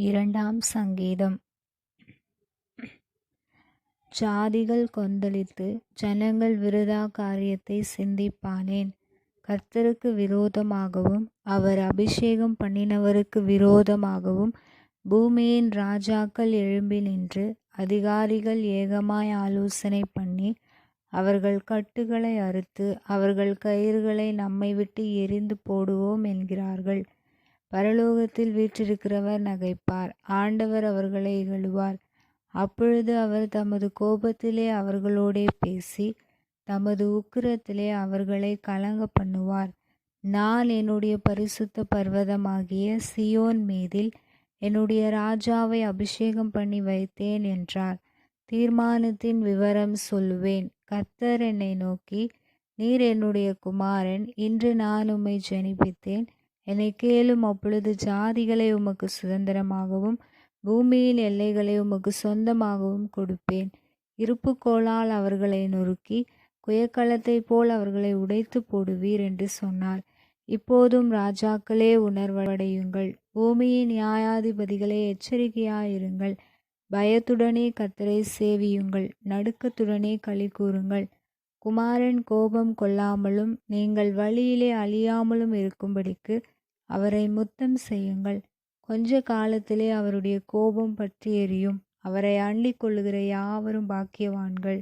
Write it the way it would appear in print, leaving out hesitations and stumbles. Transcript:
இரண்டாம் சங்கீதம். ஜாதிகள் கொந்தளித்து ஜனங்கள் விருதா காரியத்தை சிந்திப்பானேன். கர்த்தருக்கு விரோதமாகவும் அவர் அபிஷேகம் பண்ணினவருக்கு விரோதமாகவும் பூமியின் ராஜாக்கள் எழும்பி நின்று அதிகாரிகள் ஏகமாய் ஆலோசனை பண்ணி அவர்கள் கட்டுகளை அறுத்து அவர்கள் கயிறுகளை நம்மை விட்டு எறிந்து போடுவோம் என்கிறார்கள். பரலோகத்தில் வீற்றிருக்கிறவர் நகைப்பார், ஆண்டவர் அவர்களை இகழுவார். அப்பொழுது அவர் தமது கோபத்திலே அவர்களோடே பேசி தமது உக்கிரத்திலே அவர்களை கலங்க பண்ணுவார். நான் என்னுடைய பரிசுத்த பர்வதமாகிய சியோன் மீதில் என்னுடைய ராஜாவை அபிஷேகம் பண்ணி வைத்தேன் என்றார். தீர்மானத்தின் விவரம் சொல்லுவேன். கர்த்தர் என்னை நோக்கி, நீர் என்னுடைய குமாரன், இன்று நான் உம்மை ஜனிப்பித்தேன், என்னை கேளும். அப்பொழுது ஜாதிகளை உமக்கு சுதந்திரமாகவும் பூமியின் எல்லைகளை உமக்கு சொந்தமாகவும் கொடுப்பேன். இருப்புக்கோலால் அவர்களை நொறுக்கி குயக்களத்தைப் போல் அவர்களை உடைத்து போடுவீர் என்று சொன்னார். இப்போதும் ராஜாக்களே உணர்வடையுங்கள், பூமியின் நியாயாதிபதிகளே எச்சரிக்கையாயிருங்கள். பயத்துடனே கர்த்தரை சேவியுங்கள், நடுக்கத்துடனே களி கூறுங்கள். குமாரன் கோபம் கொள்ளாமலும் நீங்கள் வழியிலே அழியாமலும் இருக்கும்படிக்கு அவரை முத்தம் செய்யுங்கள். கொஞ்ச காலத்திலே அவருடைய கோபம் பற்றி எரியும். அவரை அண்டிக் கொள்ளுகிற யாவரும் பாக்கியவான்கள்.